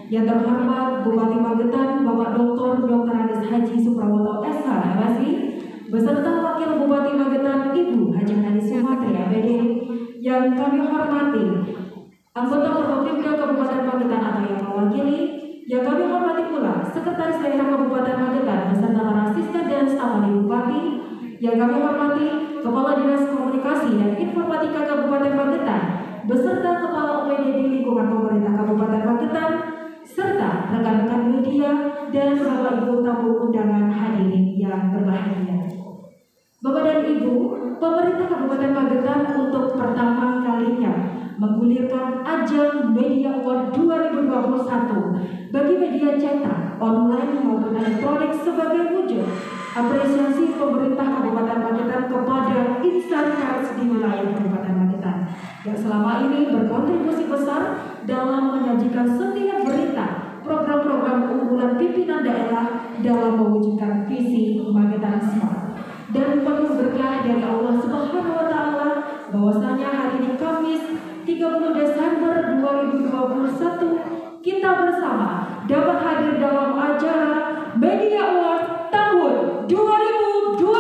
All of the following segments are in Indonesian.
Yang terhormat Bupati Magetan Bapak Dr. Andes Haji Suprawoto SH MSI beserta Wakil Bupati Magetan Ibu Haji Nani Sumatri APD. Yang kami hormati anggota Forkopimda Kabupaten Magetan atau yang mewakili. Yang kami hormati pula Sekretaris Daerah Kabupaten Magetan beserta para asisten dan staf ahli Bupati. Yang kami hormati Kepala Dinas Komunikasi dan Informatika Kabupaten Magetan beserta Kepala OPD di lingkungan pemerintah Kabupaten Magetan, serta rekan-rekan media dan Bapak Ibu tamu undangan hadirin yang berbahagia. Bapak dan Ibu, pemerintah Kabupaten Magetan untuk pertama kalinya menggulirkan ajang Media Award 2021 bagi media cetak, online maupun elektronik sebagai wujud apresiasi pemerintah Kabupaten Magetan kepada insan pers di wilayah Kabupaten Magetan yang selama ini berkontribusi besar dalam menyajikan setiap berita, program-program unggulan pimpinan daerah dalam mewujudkan visi Magetan Smart. Dan penuh berkah dari Allah Subhanahu wa Ta'ala bahwasanya hari ini Kamis 30 Desember 2021 kita bersama dapat hadir dalam acara Media Award tahun 2021.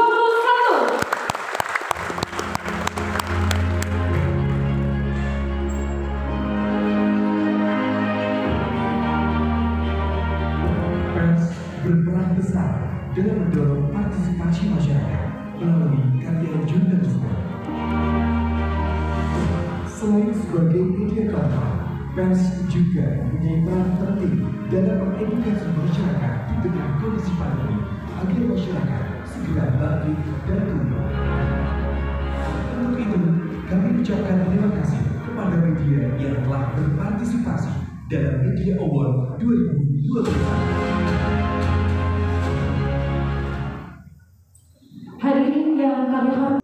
Berperan besar dalam mendorong partisipasi masyarakat melalui karya jurnalisme. Selain sebagai media kampanye, pers juga mempunyai peran penting dalam mengedukasi masyarakat di tengah kondisi pandemi agar masyarakat segera bangkit dan tumbuh. Untuk itu, kami ucapkan terima kasih kepada media yang telah berpartisipasi dalam Media Award 2021. Hadirin yang kami hormati.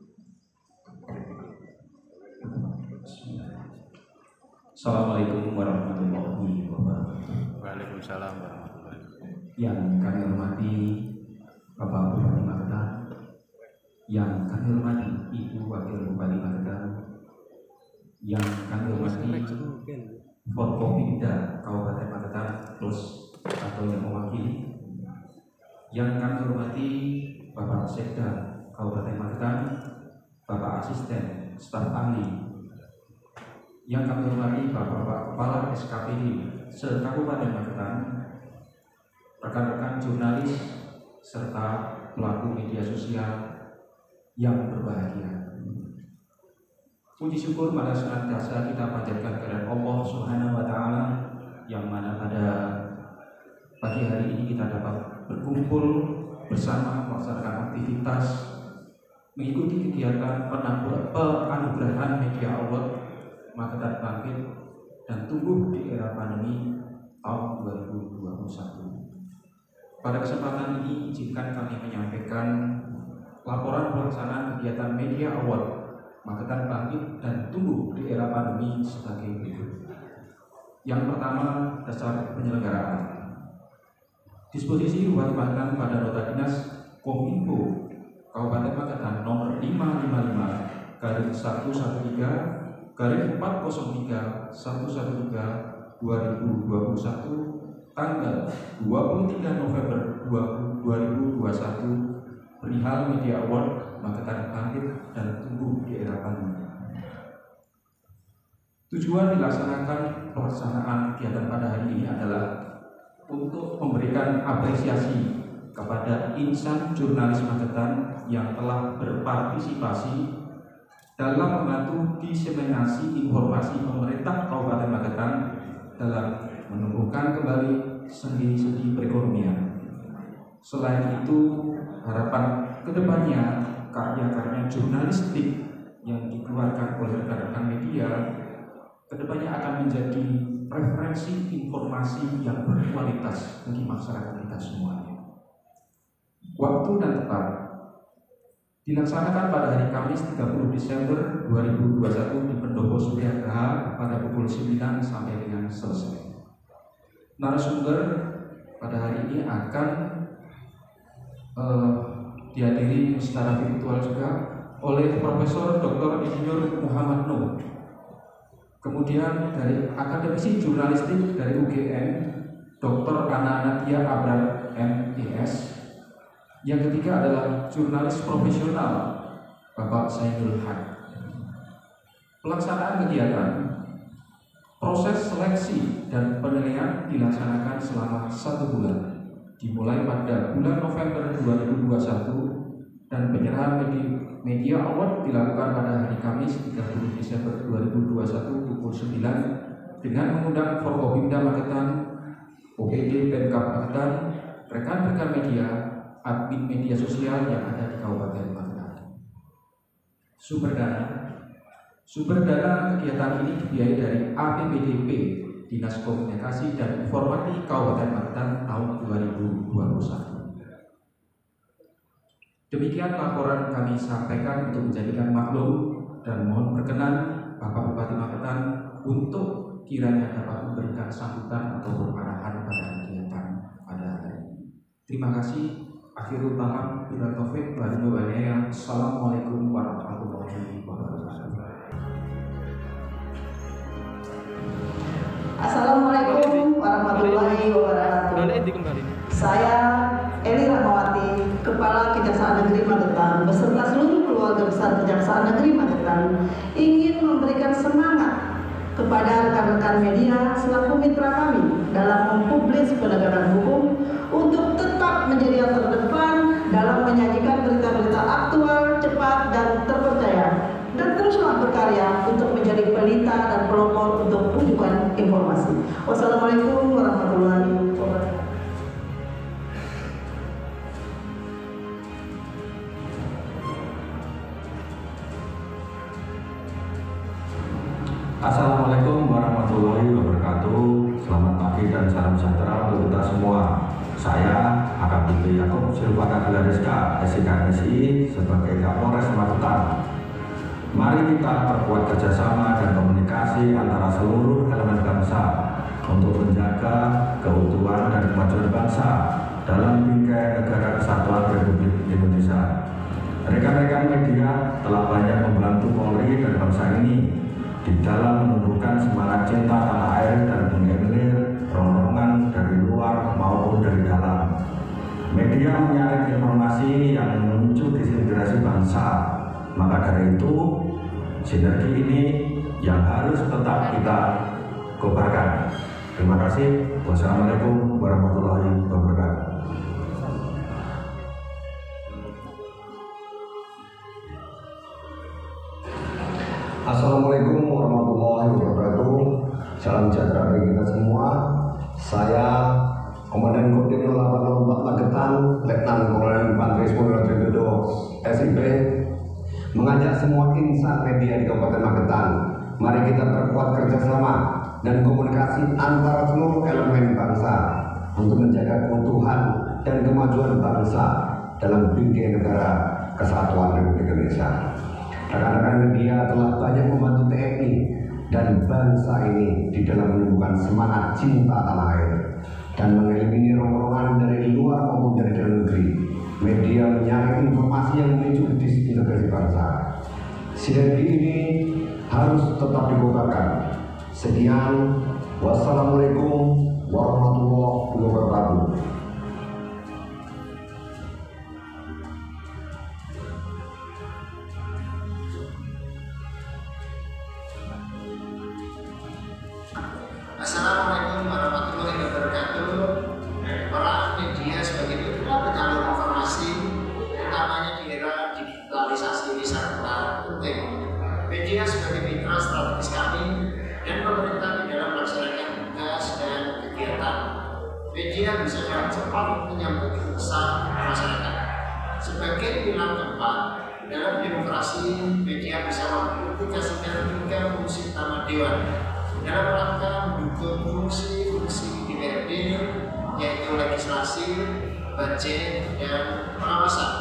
Assalamualaikum warahmatullahi wabarakatuh. Waalaikumsalam warahmatullahi wabarakatuh. Yang kami hormati Bapak Bupati Magetan, yang kami hormati Ibu Wakil Bupati Magetan, yang kami hormati Forkopimda Kabupaten Magetan terus atau yang mewakili, yang kami hormati Bapak Sekda Kabupaten Magetan, Bapak Asisten Staf Ahli, yang kami hormati Bapak Kepala SKPD se-Kabupaten Magetan, rekan-rekan jurnalis serta pelaku media sosial yang berbahagia. Puji syukur pada senantiasa kita panjatkan kehadirat Allah Subhanahu wa Ta'ala, yang mana pada pagi hari ini kita dapat berkumpul bersama melaksanakan aktivitas mengikuti kegiatan penganugerahan Media Award Magetan Bangkit dan Tumbuh di Era Pandemi tahun 2021. Pada kesempatan ini izinkan kami menyampaikan laporan pelaksanaan kegiatan Media Award Magetan Bangkit dan Tumbuh di Era Pandemi sebagai berikut. Yang pertama, dasar penyelenggaraan. Disposisi Bupati Magetan pada Nota Dinas Kominfo Kabupaten Magetan nomor 555/113/403/113/2021 tanggal 23 November 2021 perihal Media Award Magetan Bangkit dan Tumbuh di Era Pandemi. Tujuan pelaksanaan kegiatan pada hari ini adalah untuk memberikan apresiasi kepada insan jurnalis Magetan yang telah berpartisipasi dalam membantu diseminasi informasi pemerintah Kabupaten Magetan dalam menumbuhkan kembali sendi-sendi perekonomian. Selain itu, harapan kedepannya karya-karya jurnalistik yang dikeluarkan oleh rekan-rekan media kedepannya akan menjadi referensi informasi yang berkualitas bagi masyarakat kita semuanya. Waktu dan tempat dilaksanakan pada hari Kamis 30 Desember 2021 di Pendopo Sutiagraha pada pukul 9 sampai dengan selesai. Narasumber pada hari ini akan dihadiri secara virtual juga oleh Profesor Dr. Insinyur Muhammad Nuh. Kemudian dari akademisi jurnalistik dari UGM, Dr. Ana Nadia Abrar MTS. Yang ketiga adalah jurnalis profesional Bapak Saidul Haq. Pelaksanaan kegiatan, proses seleksi dan penilaian dilaksanakan selama 1 bulan, dimulai pada bulan November 2021 dan penyerahan media award dilakukan pada hari Kamis 30 Desember 2021 pukul 9 dengan mengundang Forkopimda Magetan, OPD Pemkab Magetan, rekan-rekan media, admin media sosial yang ada di Kabupaten Magetan. Sumber dana kegiatan ini dibiayai dari APBDP Dinas Komunikasi dan Informatika Kabupaten Magetan tahun 2021. Demikian laporan kami sampaikan untuk menjadikan maklum dan mohon berkenan Bapak Bupati Magetan untuk kiranya dapat memberikan sambutan atau arahan pada kegiatan pada hari ini. Terima kasih. Akhirul kalam, bila taufik, walhidayah. Assalamualaikum warahmatullahi wabarakatuh. Assalamualaikum warahmatullahi wabarakatuh. Saya Eli Rahmawati, Kepala Kejaksaan Negeri Magetan, beserta seluruh keluarga besar Kejaksaan Negeri Magetan, ingin memberikan semangat kepada rekan-rekan media selaku mitra kami dalam mempublis penegakan hukum untuk tetap menjadi yang terdepan dalam menyajikan berita-berita aktual, cepat, dan terpercaya, dan teruslah berkarya untuk menjadi pelita dan pelopor untuk rujukan informasi. Wassalamualaikum warahmatullahi wabarakatuh. Assalamualaikum warahmatullahi wabarakatuh. Selamat pagi dan salam sejahtera untuk kita semua. Saya AKBP Yaakob Silvana Gelariska, SIKMSI sebagai Kapolres Magetan. Mari kita perkuat kerjasama dan komunikasi antara seluruh elemen bangsa untuk menjaga keutuhan dan kemajuan bangsa dalam bingkai negara kesatuan Republik Indonesia. Rekan-rekan media telah banyak membantu Polri dan bangsa ini di dalam menumbuhkan semangat cinta tanah air dan mengilir rombongan dari luar maupun dari dalam. Media menyaring informasi yang memicu disintegrasi bangsa. Maka dari itu, sinergi ini yang harus tetap kita kobarkan. Terima kasih. Wassalamualaikum warahmatullahi wabarakatuh. Assalamualaikum warahmatullahi wabarakatuh. Salam sejahtera bagi kita semua. Saya Komandan Kodim 0804 Magetan, Letnan Kolonel Infanteri Spoiler Jododo SIP, mengajak semua insan media di Kabupaten Magetan. Mari kita perkuat kerjasama dan komunikasi antara seluruh elemen bangsa untuk menjaga keutuhan dan kemajuan bangsa dalam bingkai negara kesatuan Republik Indonesia. Rekan-rekan media telah banyak membantu TNI dan bangsa ini di dalam menumbuhkan semangat cinta tanah air dan mengeliminir rombongan dari luar maupun dari dalam negeri. Media menyaring informasi yang memicu disintegrasi bangsa. Sinergi ini harus tetap dikobarkan. Sekian, wassalamualaikum warahmatullahi wabarakatuh. Assalamualaikum warahmatullahi wabarakatuh. pilar keempat dalam demokrasi media bisa mengaplikasikan 3 fungsi utama Dewan dalam rangka mendukung fungsi-fungsi DPRD, yaitu legislasi, budget, dan pengawasan.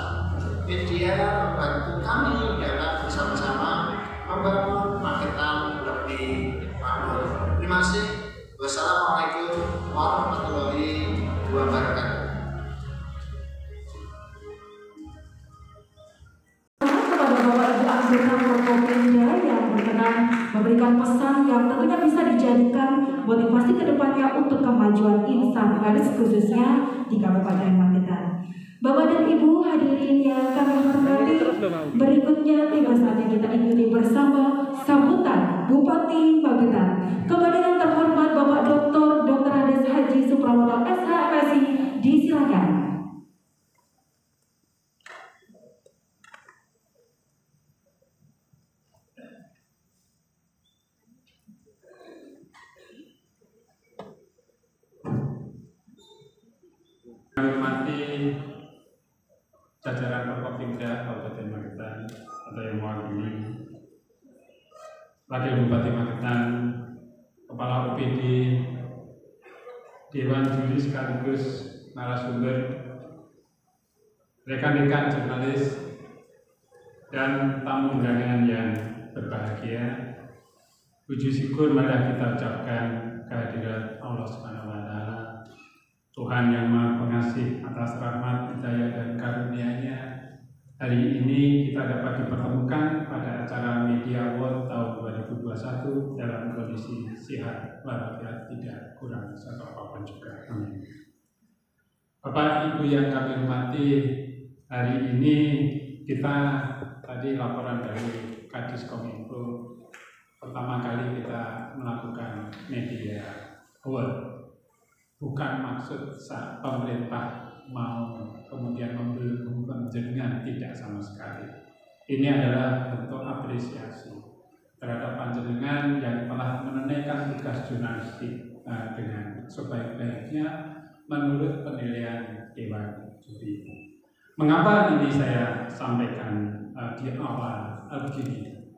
Media membantu kami dalam bersama-sama membangun Magetan lebih makmur. Terima kasih. Wassalamualaikum warahmatullahi wabarakatuh. Yang berkenan memberikan pesan yang tentunya bisa dijadikan motivasi kedepannya untuk kemajuan insan garis khususnya di Kabupaten Magetan. Bapak dan Ibu hadirin yang kami hormati, berikutnya tiba saatnya kita ikuti bersama sambutan Bupati Magetan. Kepada yang terhormat Bapak Dr. Andes Haji Suprawoto SH MSI, disilakan. Kami hormati jajaran Forkopimda Kabupaten Magetan atau yang mewakili Wakil Bupati Magetan, Kepala UPD, Dewan Juri sekaligus narasumber, rekan-rekan jurnalis, dan tamu undangan yang berbahagia. Puji syukur marilah kita ucapkan kehadirat Allah Subhanahu wa Ta'ala, Tuhan yang Maha Pengasih atas rahmat, hidayah, dan karunia-Nya. Hari ini kita dapat dipertemukan pada acara Media Award tahun 2021 dalam kondisi sehat walafiat, tidak kurang satu apapun juga. Amin. Bapak Ibu yang kami hormati, hari ini kita tadi laporan dari Kadis Kominfo, pertama kali kita melakukan Media Award. Bukan maksud saat pemerintah mau kemudian membelenggu panjenengan, tidak sama sekali. Ini adalah bentuk apresiasi terhadap panjenengan yang telah menunaikan tugas jurnalistik dengan sebaik-baiknya menurut penilaian Dewan Juri. Mengapa ini saya sampaikan di awal begini?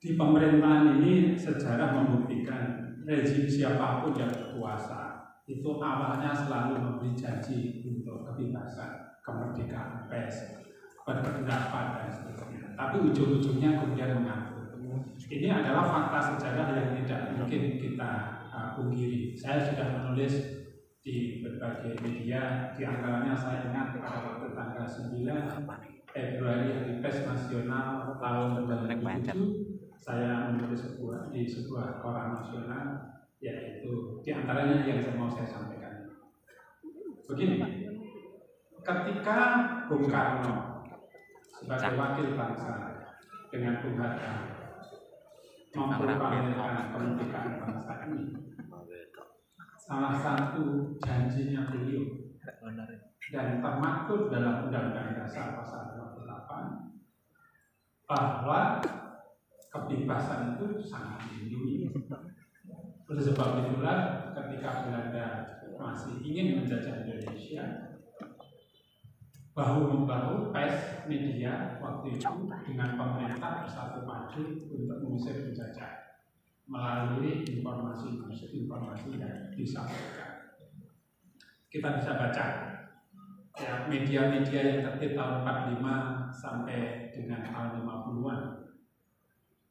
Di pemerintahan ini sejarah membuktikan rezim siapapun yang berkuasa itu awalnya selalu memberi janji untuk kebebasan, kemerdekaan pers, berpendapat dan seterusnya. Tapi ujung-ujungnya kemudian mengatur. Ini adalah fakta sejarah yang tidak mungkin kita pungkiri. Saya sudah menulis di berbagai media, di antaranya saya ingat pada waktu tanggal 9 Februari Hari Pers Nasional tahun 2007. Saya menulis di sebuah koran nasional, yaitu diantaranya yang mau saya sampaikan. Begini, ketika Bung Karno sebagai wakil bangsa dengan Bung Hatta memproklamirkan kemerdekaan bangsa ini, salah satu janjinya beliau dan termaktub dalam Undang-Undang Dasar Pasal 28 bahwa kebebasan itu sangat dilindungi. Oleh sebab itulah ketika Belanda masih ingin menjajah Indonesia, bahu-membahu pers media waktu itu dengan pemerintah bersatu padu untuk mengusir penjajah melalui informasi yang disampaikan. Kita bisa baca ya, media-media yang terbit tahun 45 sampai dengan tahun 50-an.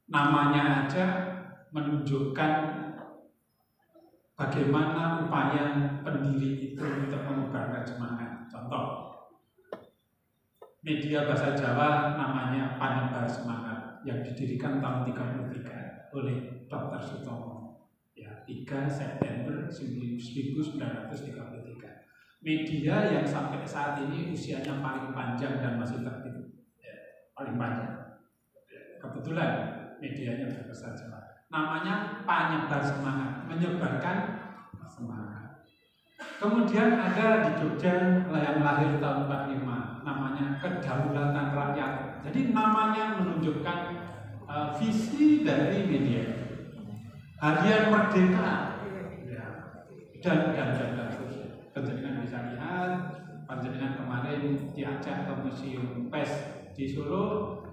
Namanya aja menunjukkan bagaimana upaya pendiri itu untuk mengubarkan semangat. Contoh, media bahasa Jawa namanya Panebar Semangat yang didirikan tahun 33 oleh Dr. Sutomo. Ya, 3 September 1933. Media yang sampai saat ini usianya paling panjang dan masih terbit, ya, paling panjang. Ya, kebetulan medianya berbahasa Jawa. Namanya Panebar Semangat, menyebarkan semangat. Kemudian ada di Jogja yang lahir tahun 45, namanya Kedaulatan Rakyat. Jadi namanya menunjukkan visi dari media. Harian Merdeka, ya, dan seterusnya. Panjenengan bisa lihat, panjenengan kemarin di Aceh atau Museum PES di Solo,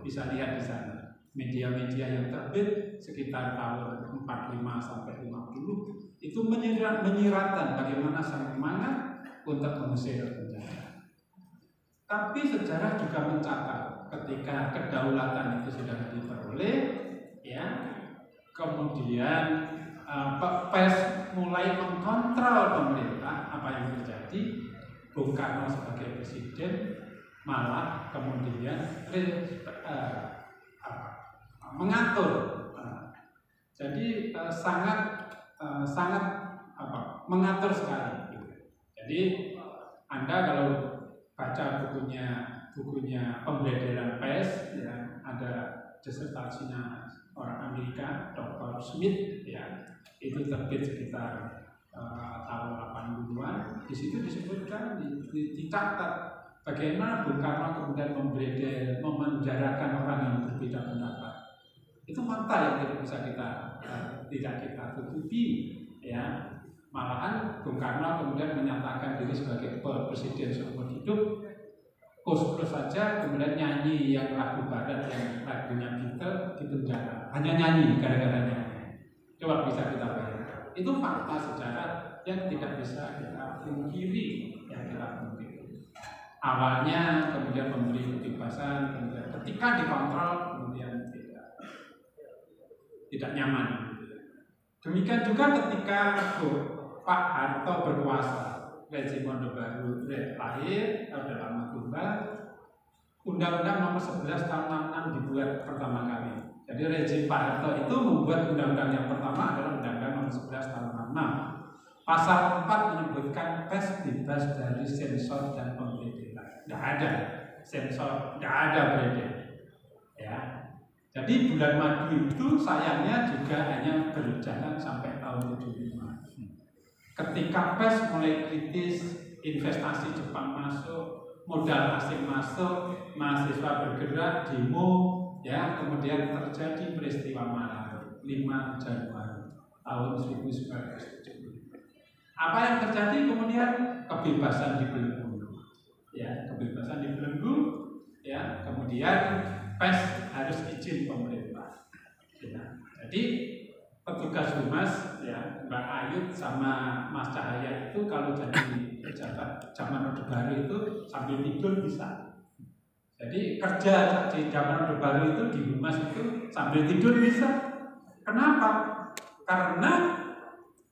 bisa lihat di sana. Media-media yang terbit sekitar tahun 45 sampai 50 itu menyiratkan bagaimana sang semangat untuk mengusir penjara. Tapi sejarah juga mencatat ketika kedaulatan itu sudah diperoleh, ya, kemudian PES mulai mengkontrol pemerintah. Apa yang terjadi? Bung Karno sebagai presiden malah kemudian mengatur, jadi sangat mengatur sekali. Jadi Anda kalau baca bukunya pembelajaran PES, ya, ada disertasinya orang Amerika, Dr. Smith, ya, itu terbit sekitar tahun 80-an. Di situ disebutkan, dicatat bagaimana Bung Karno kemudian memenjarakan orang yang berbeda pendapat. Itu fakta yang tidak kita tutupi, ya. Malahan Bung Karno kemudian menyatakan diri sebagai presiden seumur hidup. Plus saja kemudian nyanyi yang lagu barat, yang lagunya Beatles di penjara, hanya nyanyi gara-gara nyanyi. Coba bisa kita bayangkan. Itu fakta sejarah yang tidak bisa kita pungkiri, yang kita pungkiri. Awalnya kemudian memberi kebebasan, kemudian ketika dikontrol kemudian tidak nyaman. Demikian juga ketika Pak Harto berkuasa, rezim Orde Baru lahir, Orde Lama tumbang, Undang-Undang Nomor 11 Tahun 66 dibuat pertama kali. Jadi rezim Pak Harto itu membuat undang-undang yang pertama adalah Undang-Undang Nomor 11 Tahun 66. Pasal 4 menyebutkan PES bebas dari sensor dan pembedaan. Tidak ada sensor, tidak ada beredar. Ya. Jadi bulan madu itu sayangnya juga hanya berjalan sampai tahun 75. Ketika PES mulai kritis, investasi Jepang masuk, modal asing masuk, mahasiswa bergerak, demo, ya, kemudian terjadi peristiwa Maret 5 Januari tahun 1970. Apa yang terjadi kemudian? Kebebasan dibelenggu, ya, kebebasan dibelenggu, ya, kemudian PES harus izin pemerintah. Ya. Jadi petugas humas, ya, Mbak Ayu sama Mas Cahaya itu kalau jadi pejabat zaman Orde Baru itu sambil tidur bisa. Jadi kerja di zaman Orde Baru itu di humas itu sambil tidur bisa. Kenapa? Karena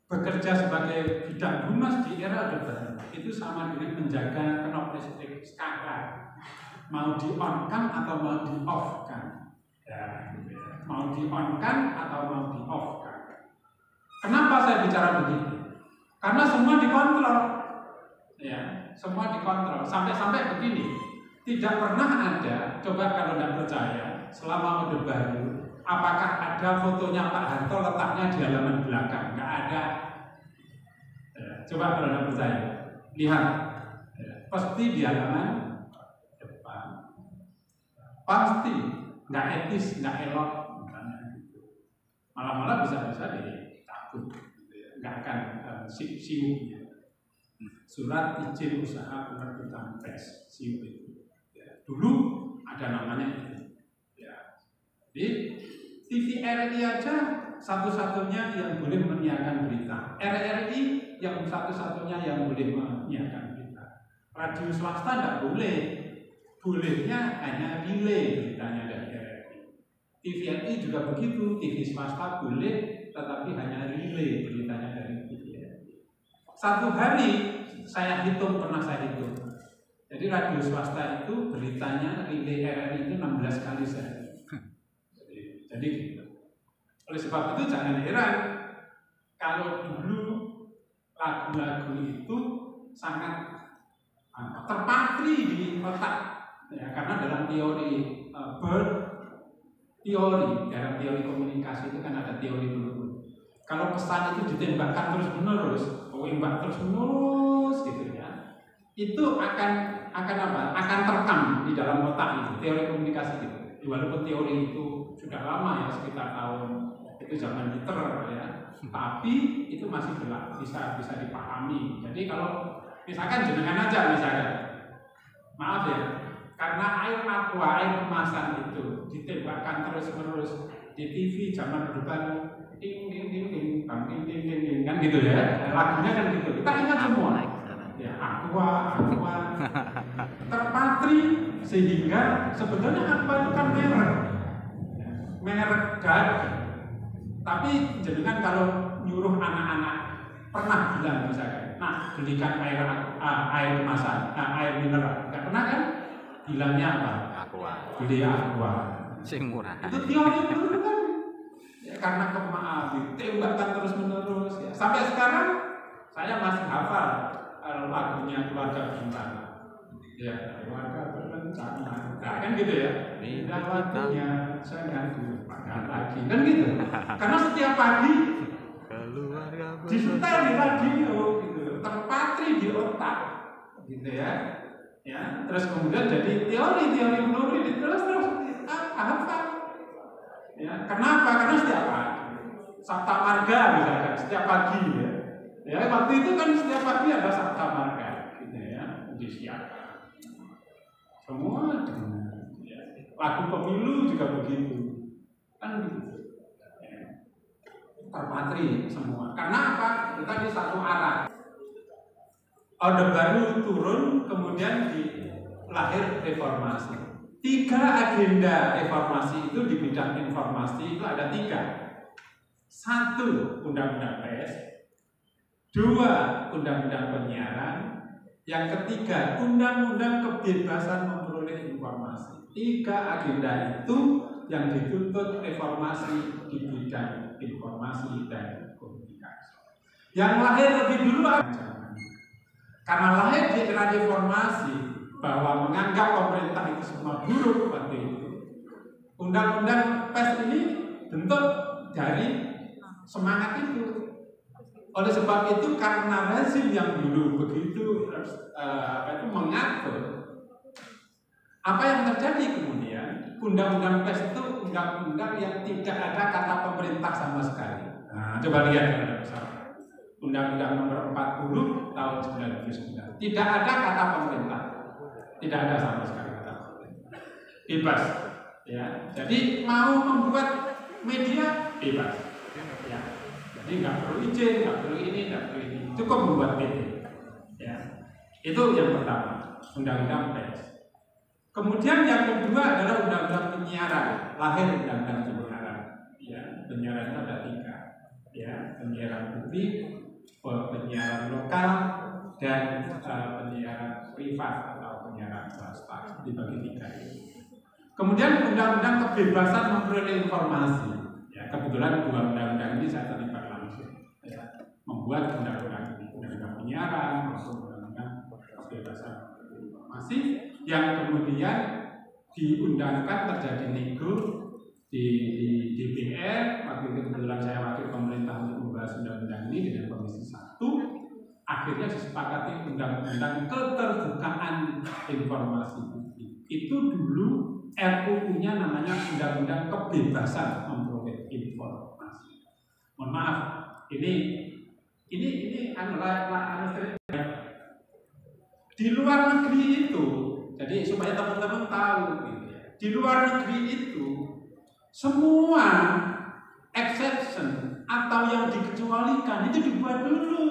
bekerja sebagai bidang humas di era Orde Baru itu sama dengan menjaga knop listrik sekarang. Mau di-on-kan atau mau di-off-kan, ya, mau di-on-kan atau mau di-off-kan. Kenapa saya bicara begitu? Karena semua dikontrol, ya, semua dikontrol. Sampai-sampai begini, tidak pernah ada. Coba kalau tidak percaya, selama Orde Baru, apakah ada fotonya Pak Harto letaknya di halaman belakang? Nggak ada. Ya, coba kalau tidak percaya, lihat, ya, pasti di halaman. Pasti nggak etis, nggak elok, malah bisa-bisa dicabut, nggak akan siupnya. Surat izin usaha penerbitan PES, siup itu. Ya, dulu ada namanya itu. Ya. Jadi TV RRI aja satu-satunya yang boleh menyiarkan berita. RRI yang satu-satunya yang boleh menyiarkan berita. Radio swasta nggak boleh. Bolehnya hanya relay beritanya dari RRI. TVRI juga begitu, TV swasta boleh, tetapi hanya relay beritanya dari TVRI. Satu hari pernah saya hitung. Jadi radio swasta itu beritanya relay RRI itu 16 kali sehari. Jadi gitu. Oleh sebab itu jangan heran kalau dulu lagu-lagu itu sangat terpatri di otak. Ya, karena dalam teori dalam teori komunikasi itu kan ada teori dulu. Kalau pesan itu ditembakkan terus-menerus, gitu ya, itu akan apa? Akan terekam di dalam otak itu, teori komunikasi gitu. Walaupun teori itu sudah lama ya, sekitar tahun itu zaman liter ya, tapi itu masih bisa dipahami. Jadi kalau misalkan jenengan aja misalkan, maaf ya. karena air aqua, air kemasan itu ditembakkan terus-menerus di TV zaman Orde Baru, ding ding ding ding, ding ding ding ding, kan gitu ya, lagunya kan gitu. Kita ingat semua, ya aqua terpatri, sehingga sebetulnya aqua itu kan merek daging. Tapi jenengan kalau nyuruh anak-anak pernah bilang misalkan, nah belikan air kemasan, air mineral, nggak pernah kan? Bilangnya apa? Aqua. Beli aqua. Sing murah. Itu teori dulu kan. Ya, karena ditembakkan terus-menerus. Ya. Sampai sekarang saya masih hafal lagunya Keluarga Bintang. Ya, keluarga berencana. Nah, kan gitu ya. Indah waktunya saya lupakan lagi. Kan gitu. Karena setiap pagi disetel di radio gitu, terpatri di otak. Gitu ya. Ya, terus kemudian jadi teori menurut terus hafal. Ya, kenapa? Karena setiap pagi Sabta Marga misalkan setiap pagi ya. Ya, waktu itu kan setiap pagi ada Sabta Marga gitu ya, disiapkan. Semua ya. Lagu pemilu juga begitu. Kan gitu. Ya. Terpatri semua. Karena apa? Kita di satu arah. Orde Baru turun, kemudian lahir reformasi. 3 agenda reformasi itu di bidang informasi itu ada 3. 1, Undang-Undang Pers. 2, Undang-Undang Penyiaran. Yang ketiga, Undang-Undang Kebebasan Memperoleh Informasi. 3 agenda itu yang dituntut reformasi di bidang informasi dan komunikasi. Yang lahir lebih dulu karena lahir di era reformasi bahwa menganggap pemerintah itu semua buruk waktu itu. Undang-undang Pers ini bentuk dari semangat itu. Oleh sebab itu karena rezim yang dulu begitu mengatur, apa yang terjadi kemudian Undang-Undang Pers itu undang-undang yang tidak ada kata pemerintah sama sekali. Nah, coba lihat Undang-Undang Nomor 40 tahun 99. Tidak ada kata pemerintah. Tidak ada sama sekali kata pemerintah. Bebas. Ya. Jadi mau membuat media bebas. Ya. Jadi nggak perlu izin, nggak perlu ini, nggak perlu ini. Cukup membuat media. Ya. Itu yang pertama, Undang-Undang Pers. Kemudian yang kedua adalah Undang-Undang Penyiaran. Lahir Undang-Undang Penyiaran. Ya. Penyiaran itu ada 3. Ya. Penyiaran publik, penyiaran lokal, dan penyiaran privat atau penyiaran swasta, dibagi 3 itu. Kemudian Undang-Undang Kebebasan Memperoleh Informasi. Ya, kebetulan 2 undang-undang ini saya terlibat langsung. Ya, membuat undang-undang penyiaran maupun Undang-Undang Kebebasan Memperoleh Informasi yang kemudian diundangkan terjadi nego di DPR. Waktu itu kebetulan saya wakil pemerintah untuk membahas undang-undang ini dengan Komisi 1. Akhirnya disepakati Undang-Undang Keterbukaan Informasi Publik. Itu dulu RUU-nya namanya Undang-Undang Kebebasan Memperoleh Informasi. Mohon maaf, ini di luar negeri itu, jadi supaya teman-teman tahu, gitu ya. Di luar negeri itu semua exception atau yang dikecualikan itu dibuat dulu.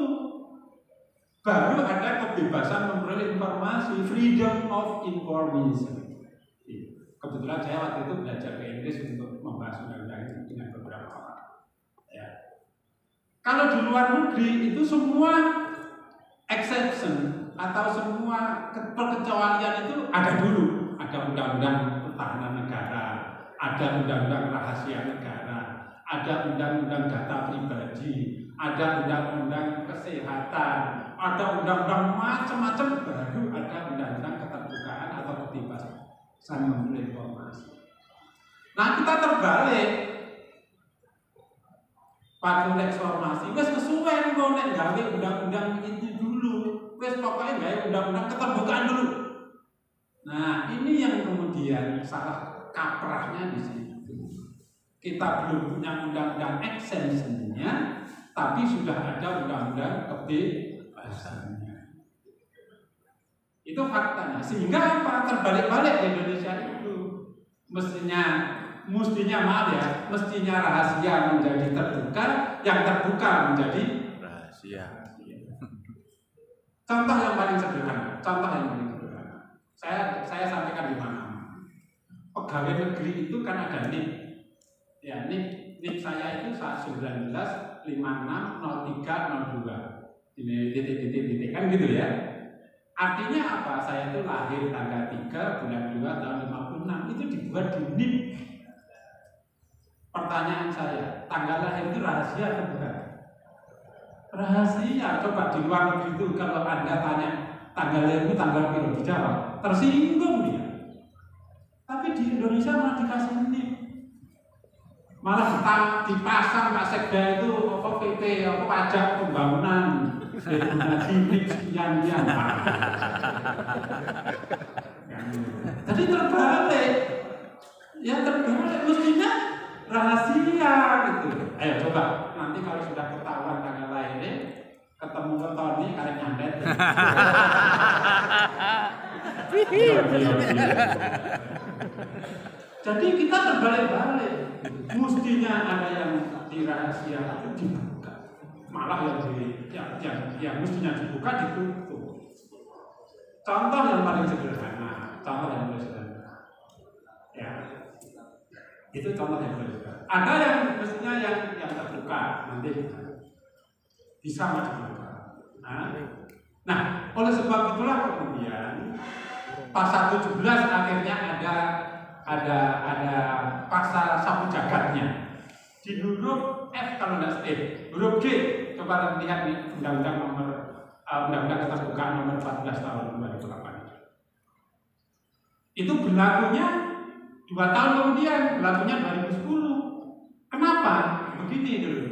Baru ada kebebasan memperoleh informasi, freedom of information. Kebetulan saya waktu itu belajar ke Inggris untuk membahas undang-undang ini dengan beberapa orang. Ya. Kalau di luar negeri itu semua exception atau semua perkecualian itu ada dulu. Ada undang-undang pertahanan negara, ada undang-undang rahasia negara, ada undang-undang data pribadi, ada undang-undang kesehatan, ada undang-undang macam-macam, baru ada undang-undang keterbukaan atau kebebasan memperoleh informasi. Nah, kita terbalik. Pada reformasi, wes kesuwen kok nek gawe undang-undang itu dulu. Wes pokoknya gawe undang-undang keterbukaan dulu. Nah, ini yang kemudian salah kaprahnya di situ. Kita belum punya undang-undang exception-nya, tapi sudah ada undang-undang kebebasannya. Itu faktanya. Sehingga apa? Terbalik-balik di Indonesia itu. Mestinya maaf ya, mestinya rahasia menjadi terbuka, yang terbuka menjadi rahasia. Contoh yang paling sederhana. Saya sampaikan di mana. Pegawai negeri itu kan ada NIP. Ya, NIP saya itu 19560302. Ini titik kan gitu ya. Artinya apa? Saya itu lahir tanggal 3 bulan 2 tahun 56. Itu dibuat di NIP. Pertanyaan saya, tanggal lahir itu rahasia atau bukan? Rahasia. Coba di luar negeri itu kalau Anda tanya tanggal lahir itu tanggal berapa, dijawab, tersinggung dia. Tapi di Indonesia malah dikasih NIP. Malah dipasang Pak Sekda itu apa PT, apa pajak pembangunan, NIP sekian. Jadi terbalik. Ya terbalik, mestinya rahasia gitu. Ayo coba nanti kalau sudah ketahuan tanggal lahirnya, ketemu ke Tony karek nyandet. Jadi kita terbalik-balik. Mestinya ada yang dirahasia itu dibuka, malah yang mestinya dibuka ditutup. Contoh yang paling sederhana, ya, itu contoh yang paling sederhana. Ada yang mestinya yang terbuka nanti bisa dibuka. Nah, oleh sebab itulah kemudian pasal 17 akhirnya ada pasal sapu jagatnya di huruf F kalau tidak huruf G. Coba lihat nih undang-undang keterbukaan nomor 14 tahun 2008. Itu berlakunya 2 tahun kemudian, berlakunya 2010. Kenapa? Begini dulu.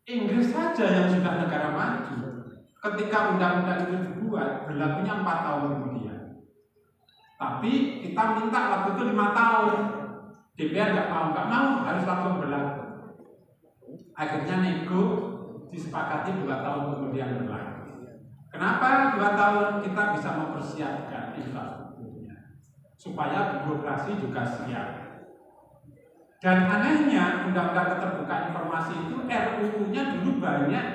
Inggris saja yang sudah negara maju, ketika undang-undang itu dibuat berlakunya 4 tahun kemudian. Tapi kita minta waktu itu 5 tahun. DPR nggak mau, harus langsung berlaku. Akhirnya nego disepakati 2 tahun kemudian berlaku. Kenapa 2 tahun? Kita bisa mempersiapkan infrastrukturnya supaya birokrasi juga siap. Dan anehnya undang-undang keterbukaan informasi itu RUU-nya dulu banyak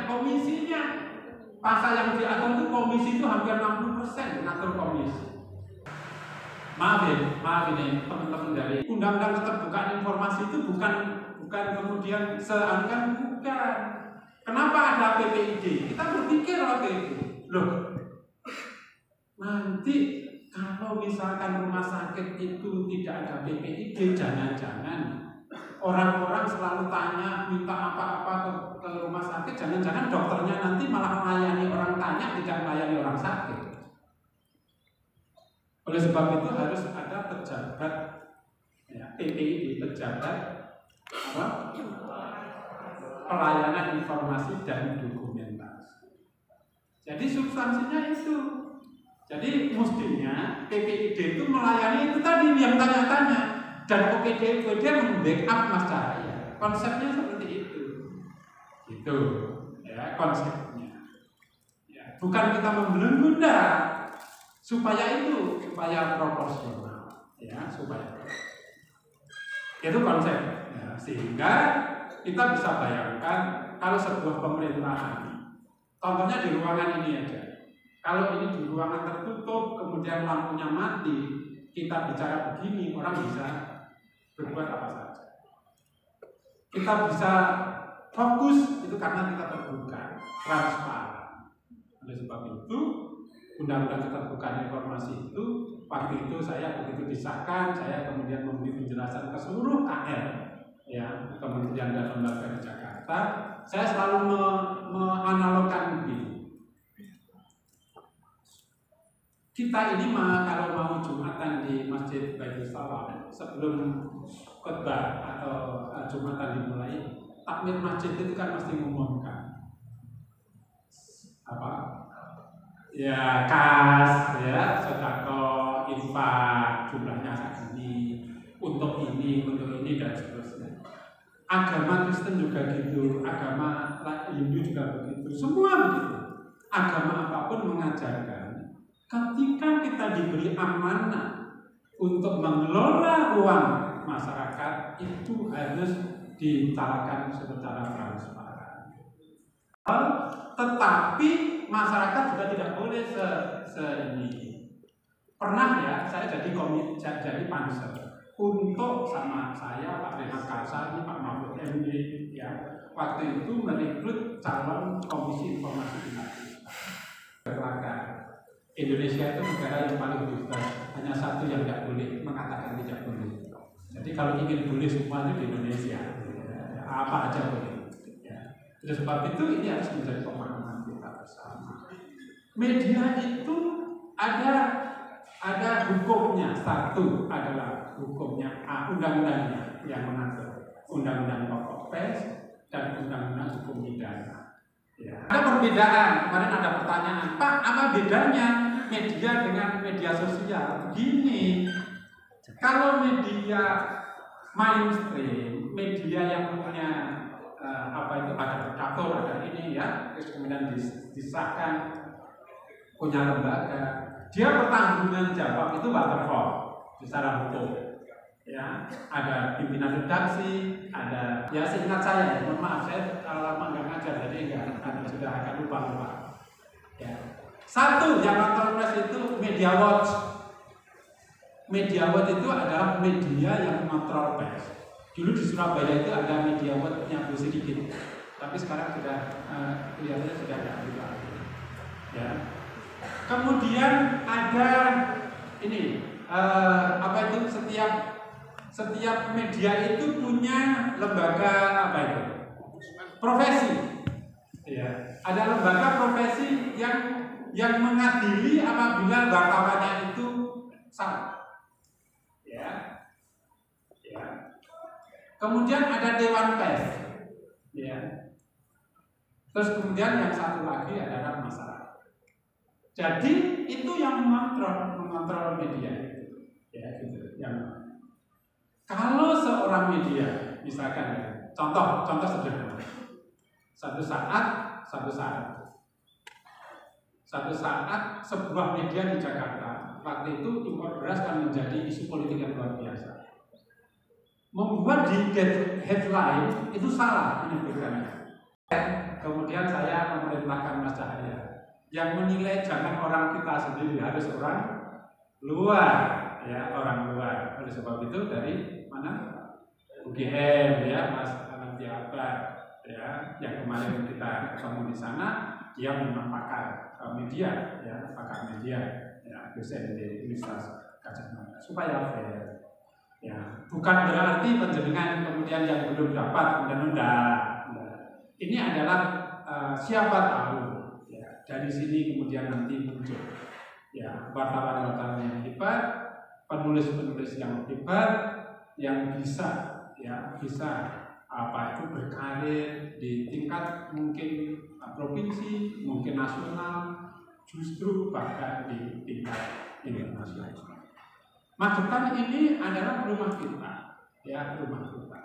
komisinya. Pasal yang diatur itu komisi itu hampir 60% mengatur komisi. Maaf ini teman-teman dari undang-undang keterbukaan informasi itu bukan kemudian bukan. Kenapa ada PPID? Kita berpikir waktu itu, loh, nanti kalau misalkan rumah sakit itu tidak ada PPID, jangan-jangan orang-orang selalu tanya minta apa-apa ke rumah sakit, jangan-jangan dokternya nanti malah melayani orang tanya, tidak melayani orang sakit. Oleh sebab itu harus ada pejabat PPID, pejabat pelayanan informasi dan dokumentasi. Jadi substansinya itu. Jadi mestinya PPID itu melayani itu tadi yang tanya-tanya, dan OPD membackup Mas Cahaya. Konsepnya seperti itu. Gitu ya konsepnya. Ya, bukan kita membelenggu supaya proporsional ya, itu konsep ya, sehingga kita bisa bayangkan kalau sebuah pemerintahan, contohnya di ruangan ini aja, kalau ini di ruangan tertutup kemudian lampunya mati, kita bicara begini, orang bisa berbuat apa saja. Kita bisa fokus itu karena kita terbuka, transparan. Oleh sebab itu Undang-Undang Keterbukaan Informasi itu waktu itu saya begitu disahkan, saya kemudian memberi penjelasan ke seluruh KL ya, Kementerian dan Lembaga di Jakarta. Saya selalu menganalogkan begini. Kita ini kalau mau Jumatan di Masjid Baitul Salam, sebelum khutbah atau Jumatan dimulai, takmir masjid itu kan mesti mengumumkan apa? Ya kas, ya sedekah, infak, jumlahnya segini, untuk ini dan seterusnya. Agama Kristen juga gitu, agama Hindu juga begitu, semua begitu. Agama apapun mengajarkan ketika kita diberi amanah untuk mengelola uang masyarakat itu harus ditalakan secara transparan. Tetapi masyarakat juga tidak boleh ini. Pernah ya, saya jadi pansel untuk sama saya Pak Renat Kasani, Pak Mahfud MD, ya, waktu itu merekrut calon Komisi Informasi Keterlambatan. Indonesia itu negara yang paling bebas, hanya satu yang tidak boleh mengatakan tidak boleh. Jadi kalau ingin boleh semuanya di Indonesia, ya, apa aja boleh. Ya. Oleh sebab itu ini harus menjadi pemahaman kita bersama. Media itu ada hukumnya. Satu adalah hukumnya undang-undangnya yang mengatur Undang-Undang Pokok Pers dan Undang-Undang Hukum Pidana. Ya. Ada perbedaan. Kemarin ada pertanyaan, Pak, apa bedanya media dengan media sosial? Begini, kalau media mainstream, media yang punya ada redaktor, ada ini ya, terus kemudian disahkan, punya lembaga, dia pertanggungan jawab itu waterfall secara hukum. Ya, ada pimpinan redaksi, ada ya seingat saya, mohon maaf saya lama nggak ngajar jadi sudah agak lupa. Ya. Satu yang kontrol press itu Media Watch. Media Watch itu adalah media yang mengontrol pers. Dulu di Surabaya itu ada Media Watch-nya Bu sedikit, tapi sekarang sudah kelihatannya sudah tidak ada. Ya. Kemudian ada ini setiap media itu punya lembaga profesi. Ya. Ada lembaga profesi yang mengadili apabila wartawannya itu salah. Ya. Ya. Kemudian ada Dewan Pers. Ya. Terus kemudian yang satu lagi adalah masyarakat. Jadi itu yang mengontrol media itu. Ya, gitu. Kalau seorang media, misalkan ya, contoh sederhana. Satu saat sebuah media di Jakarta waktu itu impor beras kan menjadi isu politik yang luar biasa. Membuat di headline itu salah ini beritanya. Kemudian saya memerintahkan Mas Cahaya yang menilai jangan orang kita sendiri, harus orang luar, ya, orang luar. Oleh sebab itu dari mana? UGM, ya, Mas Ananti Akbar, ya, yang kemarin kita ketemu di sana, dia memang pakar media, ya, pakar media, ya, dosen di Universitas Gajah Mada, supaya fair. Ya, bukan berarti penjenengan kemudian yang belum dapat kemudian ini adalah siapa tahu, ya, dari sini kemudian nanti muncul, ya, wartawan-wartawan yang hebat, penulis-penulis yang hebat, yang bisa berkarir di tingkat mungkin provinsi, mungkin nasional, justru bahkan di tingkat internasional. Magetan ini adalah rumah kita, ya, rumah kita.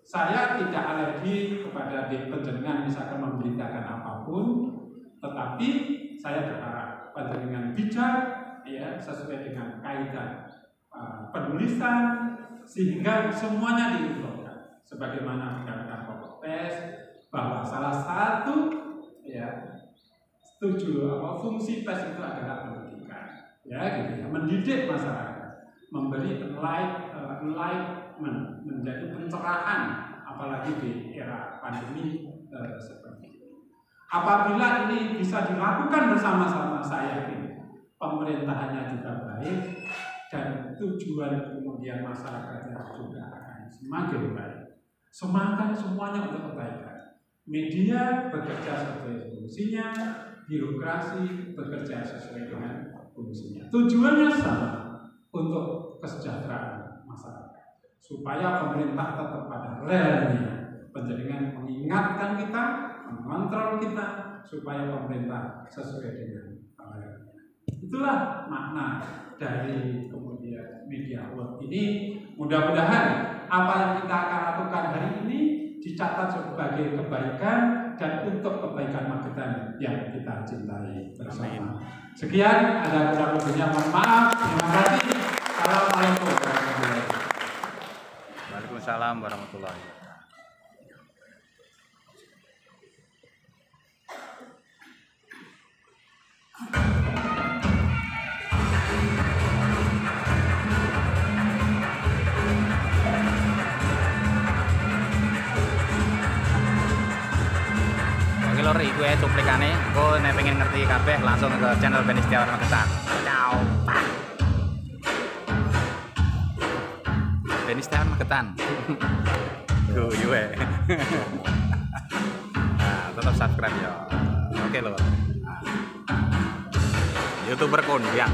Saya tidak alergi kepada penjenengan misalkan memberitakan apapun, tetapi saya berharap penjenengan bijak, ya, sesuai dengan kaidah penulisan, sehingga semuanya diinfokan. Sebagaimana Undang-Undang Pokok Pers, bahwa salah satu, ya, fungsi pers itu adalah pendidikan, ya, gitu ya, mendidik masyarakat, memberi enlightenment, menjadi pencerahan, apalagi di era pandemi seperti ini. Apabila ini bisa dilakukan bersama-sama, saya yakin pemerintahannya juga baik dan tujuan kemudian masyarakatnya juga akan semakin baik. Semangat semuanya untuk kebaikan. Media bekerja sesuai fungsinya, birokrasi bekerja sesuai dengan fungsinya. Tujuannya sama, untuk kesejahteraan masyarakat. Supaya pemerintah tetap pada relnya. Penjaringan mengingatkan kita, mengontrol kita, supaya pemerintah sesuai dengan relnya. Itulah makna dari kemudian Media Award ini. Mudah-mudahan apa yang kita akan lakukan hari ini dicatat sebagai kebaikan dan untuk kebaikan Magetan yang kita cintai bersama. Sekian, ada kurang lebihnya mohon maaf. Terima kasih. Assalamualaikum warahmatullahi wabarakatuh. Waalaikumsalam warahmatullahi wabarakatuh. Lor iku cuplikane, engko nek pengen ngerti kabeh langsung ke channel Benny Setiawan Magetan. Ciao. Benny Setiawan Magetan. Go yue. Nah, tetap subscribe ya. Oke lho. YouTuber kondang.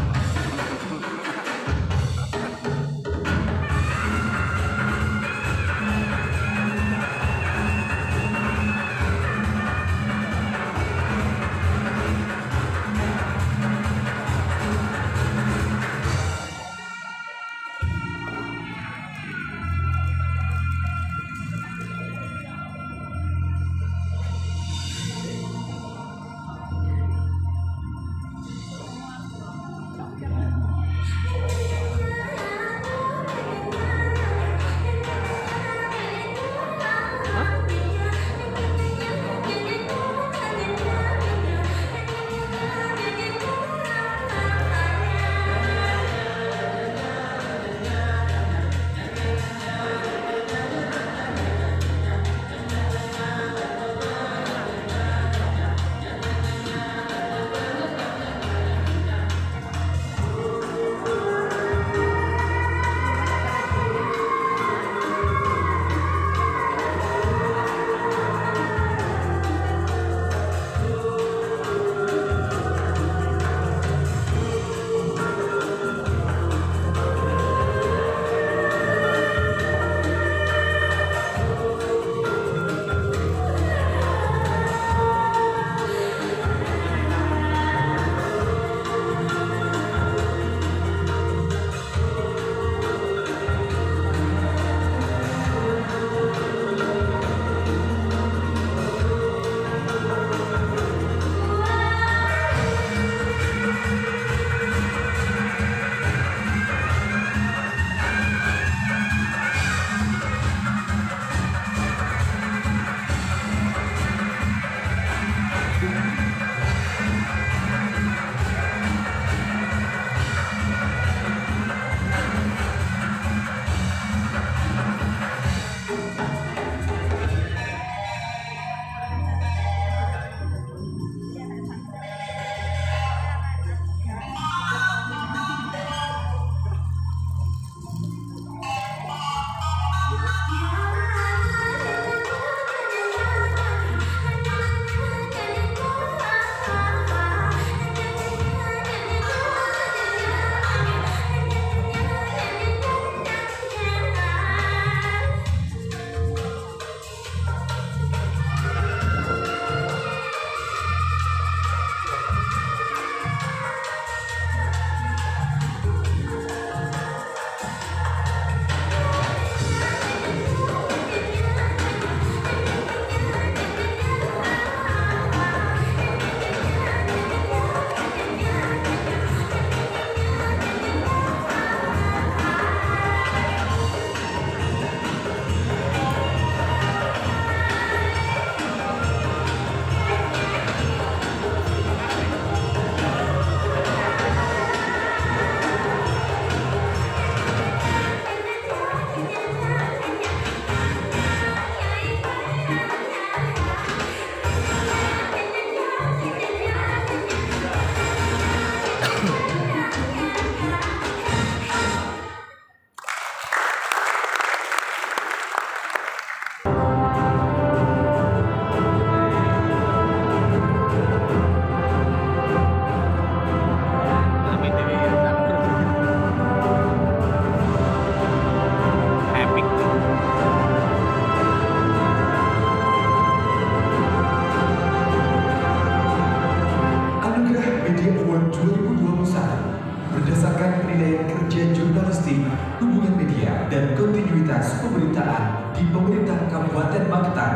dan kontinuitas pemberitaan di pemerintah Kabupaten Magetan,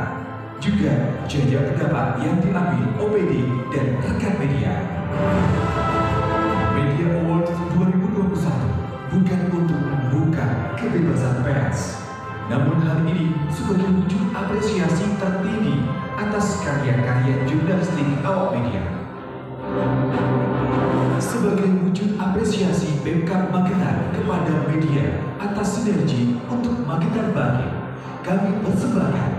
juga jejak pendapat yang diambil OPD dan rekan media. Media Awards 2021 bukan untuk membuka kebebasan pers, namun hal ini sebagai wujud apresiasi tertinggi atas karya-karya jurnalistik awak media. Sebagai wujud apresiasi Pemkab Magetan kepada media atas sinergi untuk Magetan Bangkit, kami persembahkan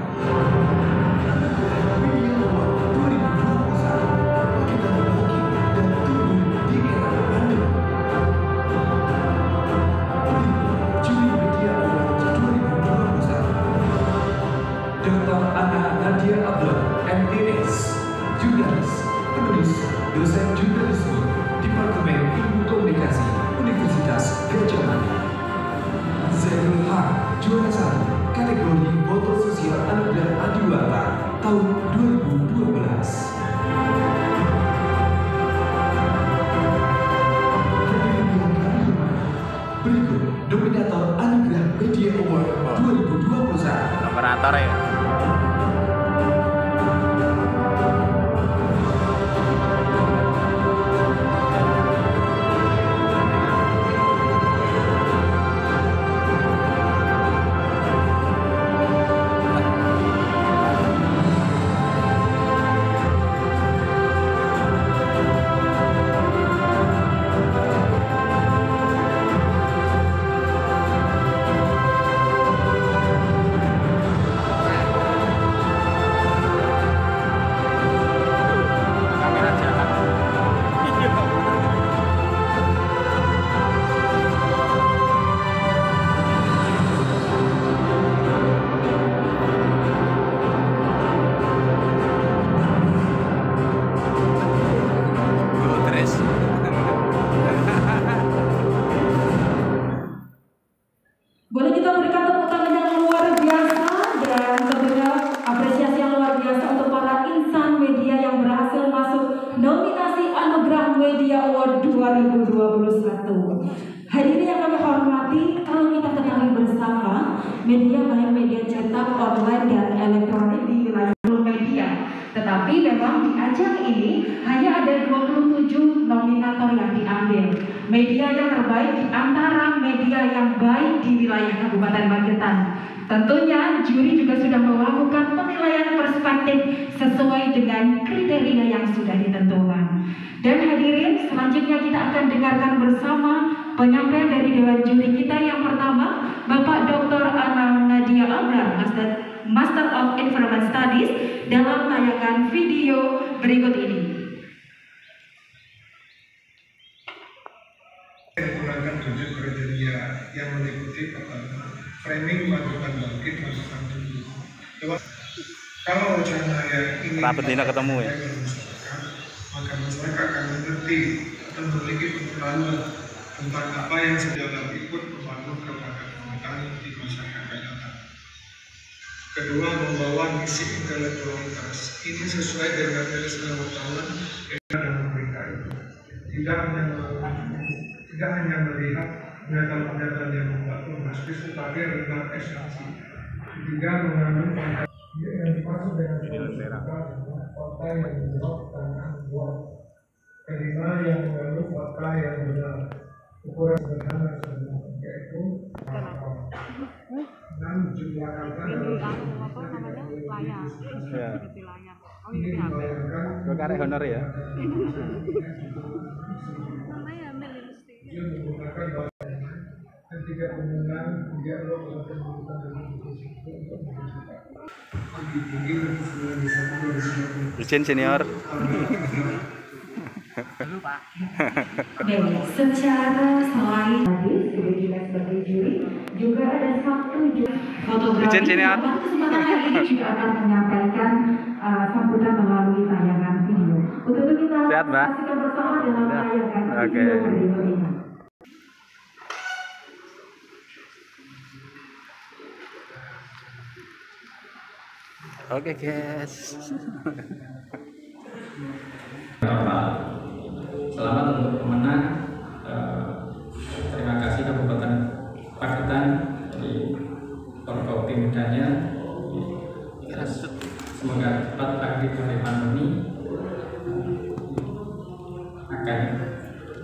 Media Award 2021 Magetan Bangkit dan tumbuh di era pandemi. Juri Media Award 2021 Dr. Ana Nadia Abdul, MDS, jurnalis, penulis, dosen jurnalisme, Departemen Ilmu Komunikasi, Universitas Gadjah Mada. Zainul Haq, juara 1, kategori foto sosial anugerah Adiwarta tahun 2012. Hadirin yang kami hormati, berikut nominator Anugerah Media Award 2021. Operator ya. Boleh kita berikan tepuk tangan yang luar biasa dan tentunya apresiasi yang luar biasa untuk para insan media yang berhasil masuk nominasi Anugerah Media Award 2021. Hadirin yang kami hormati, kalau kita ketahui bersama, media baik media cetak, online dan elektronik di wilayah media. Tetapi memang di ajang ini hanya ada 27 nominator yang diambil. Media yang terbaik di antara media yang baik di wilayah Kabupaten Magetan. Tentunya juri juga sudah melakukan penilaian perspektif sesuai dengan kriteria yang sudah ditentukan. Dan hadirin, selanjutnya kita akan dengarkan bersama penyampaian dari Dewan Juri kita yang pertama, Bapak Dr. Ana Nadia Abdul, Master of Environment Studies, dalam tayangan video berikut ini. Menggunakan 7 kriteria yang meliputi pertama, framing Magetan Bangkit Magetan Tumbuh. Kalau cahaya ini ketemu ya. Maka masyarakat akan mengerti dan memiliki pengetahuan tentang apa yang sedang ikut membangun keberagaman di masyarakat Magetan. Kedua, membawa misi intelektualitas. Ini sesuai dengan garis pengetahuan dan mereka itu. Tidak hanya melihat data-data yang membuat pembasmi sebagai rendah esensi. Ketiga, mengandung yang dimaksud dengan fakta yang menjawab tantangan buat. Kelima, yang mengandung fakta yang benar. Ukuran sederhana yaitu 6 jumlah kata dalam ini dibayangkan karek honor ya. menggunakan bahasa dan tidak menggunakan dialog atau menggunakan dengan untuk menunjukkan lebih tinggi dari 9 Izin senior. Secara selain tadi sudah juga sebagai juri, juga ada satu juri fotografi. Kesempatan hari ini juga akan menyampaikan sambutan melalui tayangan video. Untuk itu kita saksikan bersama dalam tayangan video berikut ini. Oke guys. Selamat untuk pemenang. Terima kasih Kabupaten Magetan dari Forkopimdanya. Semoga cepat akan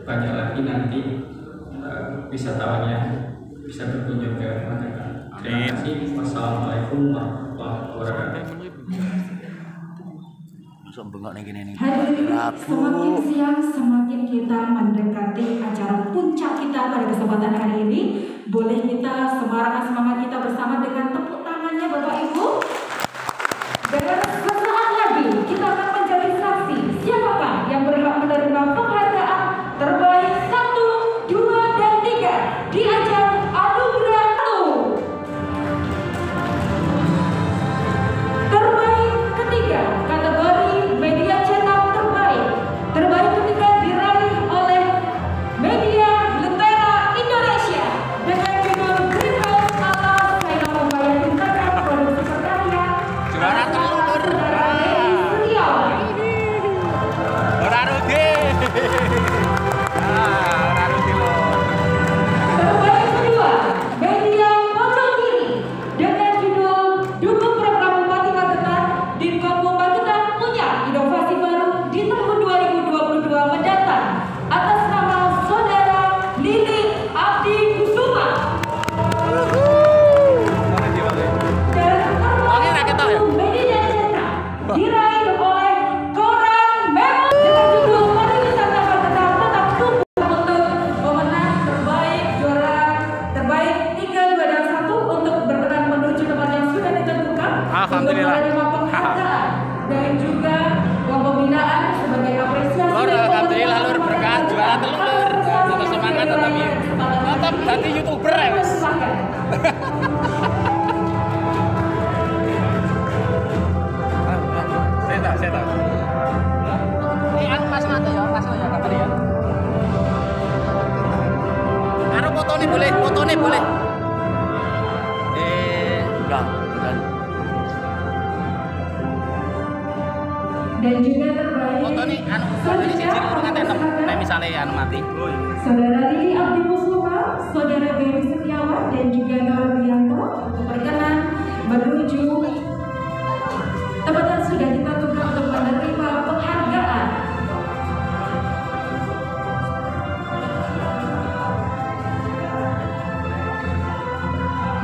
banyak lagi nanti wisatawannya bisa berkunjung ke Magetan. Terima kasih. Wassalamualaikum warahmatullahi wabarakatuh. Hadirin, semakin siang semakin kita mendekati acara puncak kita pada kesempatan hari ini. Boleh kita semarakkan semangat kita bersama dengan tepuk tangannya Bapak Ibu. Dan sesaat lagi kita akan menjadi saksi siapakah yang berhak menerima penghargaan terbaik 1, 2, dan 3 di ajang Anugerah terbaik ketiga kategori media cetak terbaik. Terbaik ketiga diraih oleh Media Lentera Indonesia dengan judul Green House atas tema upaya tindakan produksi perkarya. Juara telur. Ora rugi. Ora rugi lho. Terbaik kedua Media Pojok Kiri dengan judul Dukung Program Bupati Magetan. Dinkom Magetan punya inovasi baru di tahun 2022 mendatang atas nama Saudara Lili Abdi Kusuma. Dan media cetak diraih oleh Koran Memo dengan judul Pariwisata Magetan tetap tumbuh untuk pemenang terbaik juara terbaik 3, 2, dan 1 untuk berkenan menuju tempat yang sudah ditentukan. Alhamdulillah. Untuk menerima penghargaan dan juga uang pembinaan sebagai apresiasi. Lur, alhamdulillah lur berkah juara telur lur. Tetap semangat tetap ya. Tetap jadi YouTuber ya Mas. Saya tahu. Ini aku pas mata ya, kabar ya. Anu foto nih boleh. Enggak. Dan juga terbaik Foto nih siji dengan tenem. Nek misale anu mati. Saudara Lili Abdi Kusuma, Saudara Beni Setiawan, dan juga Norbianto untuk berkenan menuju tempat yang sudah ditentukan untuk menerima penghargaan.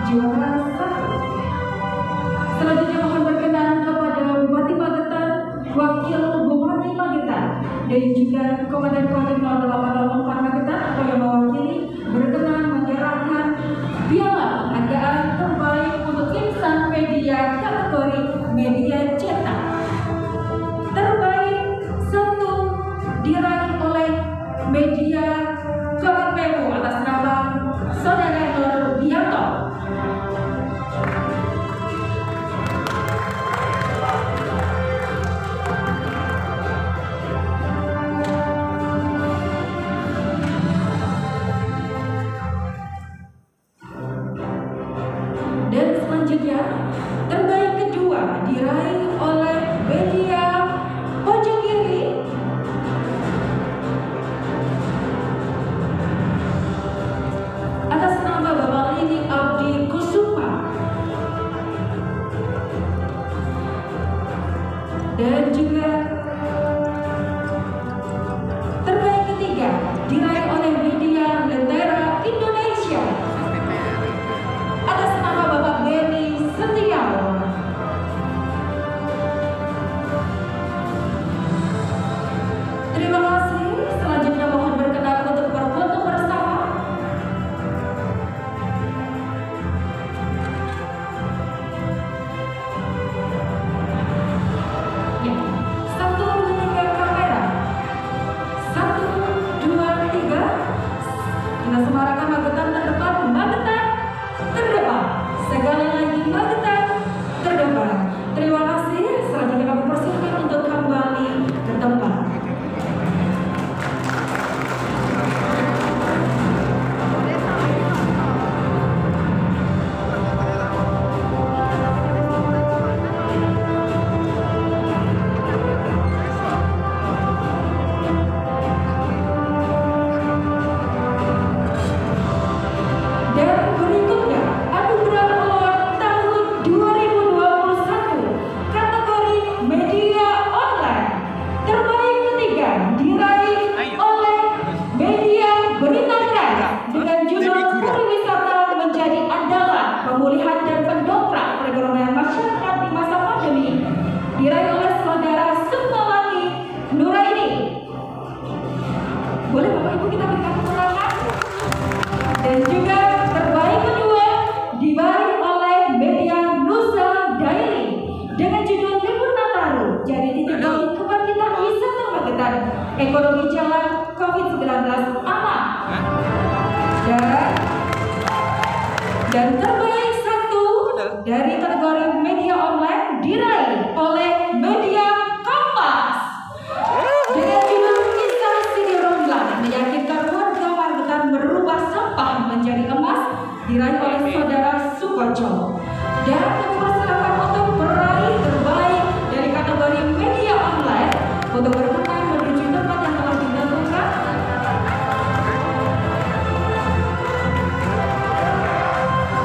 Juara 1. Selanjutnya mohon berkenan kepada Bupati Magetan, Wakil Bupati Magetan, dan juga Komandan Kodim 0804 Magetan atau yang mewakili berkenan menyerahkan piala penghargaan terbaik untuk insan media kategori media cetak. Terbaik 1 diraih oleh media Koran Memo atas nama Saudara Norbianto. Dan selanjutnya terbaik kedua diraih oleh media Pojok Kiri atas nama Bapak Lili Abdi Kusuma. Dan juga terbaik ketiga diraih oleh media Lentera Indonesia atas nama Bapak Beni Setiawan. Terima kasih. Selanjutnya mohon berkenan untuk berfoto bersama. Ya, 1, 2, 3 kamera. 1, 2, 3. Kita semarakkan Magetan terdepan, Magetan terdepan. Segala lagi Magetan terdepan. Terima kasih. Selanjutnya kami persilahkan untuk kembali ke tempat. Dan berikutnya Anugerah Award tahun 2021 Bapak Ibu kita berikan tepuk tangan. Dan juga terbaik kedua diraih oleh media Nusa Daily dengan judul Libur Nataru jadi titik balik kebangkitan wisata Magetan, ekonomi jalan COVID-19 aman. Dan terbaik satu dari kategori media online diraih oleh media Kompas dengan judul Kisah Sidi Romlan meyakinkan warga Magetan merubah sampah menjadi emas diraih oleh saudara Sukoco. Dan mempersilakan untuk meraih terbaik dari kategori media online untuk berkenan menuju tempat yang telah ditentukan.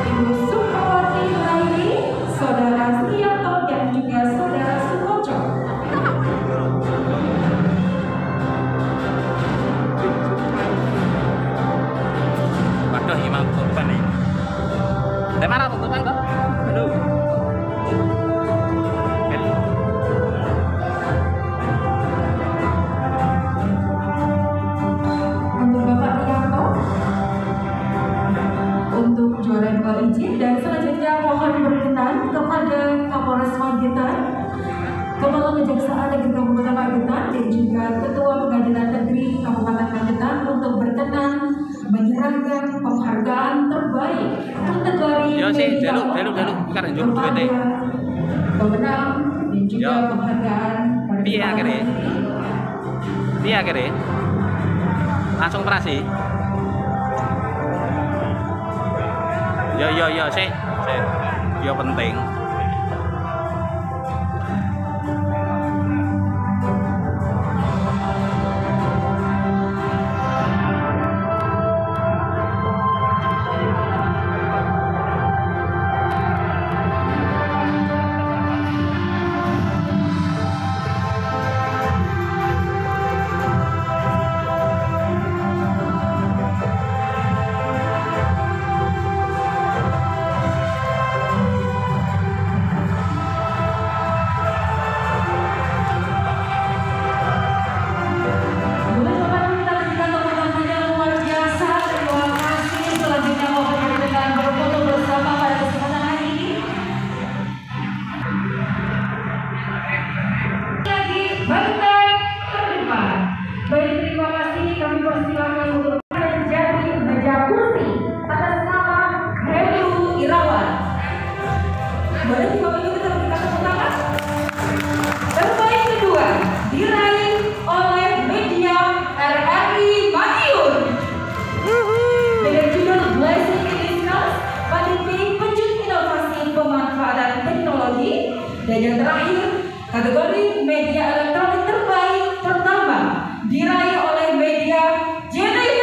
Ibu Sukawati Raini, saudara Sianto dan juga saudara Sukoco. Waduh, imam tutupan nih. Dari mana tutupan kok? Aduh. Untuk Bapak Rianto, untuk juara 2 izin, dan selanjutnya mohon berkenan kepada Kapolres Magetan, Kepala Kejaksaan Negeri Kabupaten Magetan dan juga Ketua Pengadilan Negeri Kabupaten Magetan untuk berkenan menyerahkan penghargaan terbaik kategori media kepada pemenang dan juga penghargaan Iya akhirnya langsung operasi. Yo sih yo penting. Dan yang terakhir, kategori media elektronik terbaik pertama diraih oleh media JTV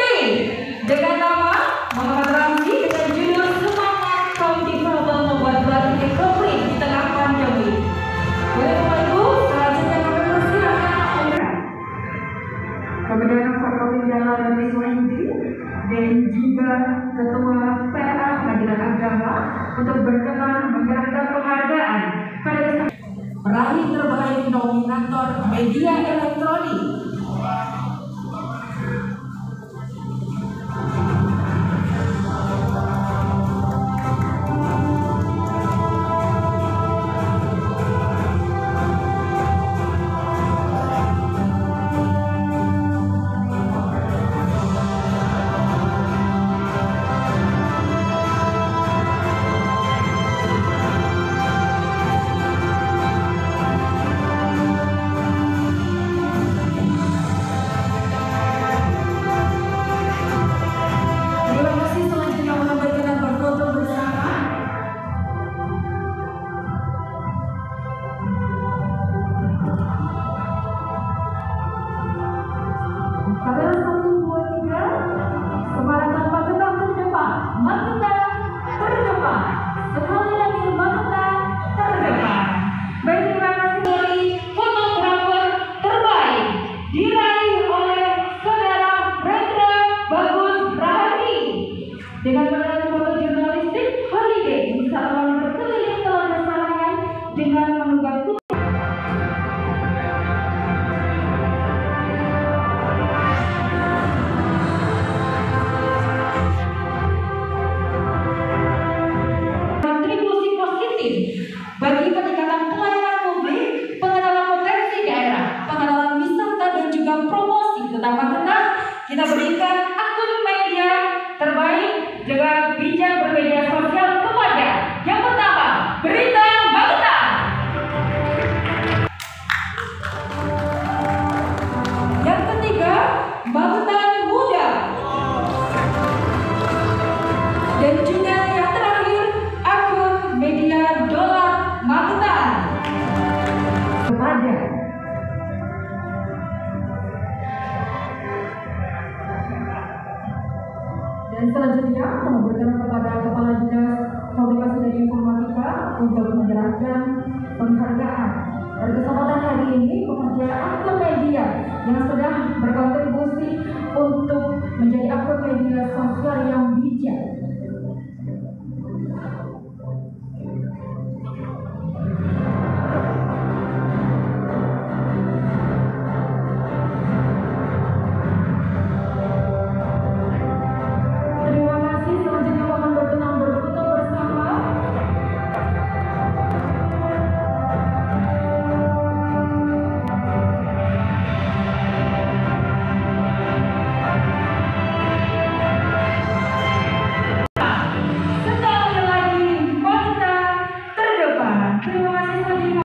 dengan nama Muhammad Ramzi dengan judul Semangat Kaum Difabel Membuat Batik Ekonomi di Tengah Pandemi. Boleh Bapak Ibu, selanjutnya kami persilakan Kemudian Forkopimda dan Wisma Indi dan juga Ketua PA Pengadilan Agama untuk berkenan menyerahkan penghargaan pada peraih terbaik nominator media elektronik. Dengan melihat foto jurnalistik holiday, wisatawan berkeliling Telaga Sarangan dengan menunggang memberikan akun media terbaik dengan bijak bermedia sosial kepada yang pertama, Berita Magetan. Yang ketiga, Magetan Muda. Dan juga yang terakhir, akun media Dolar Magetan. Kepada dan selanjutnya memberikan kepada Kepala Dinas Komunikasi dan Informatika untuk menyerahkan penghargaan dan kesempatan hari ini kepada akun media yang sudah berkontribusi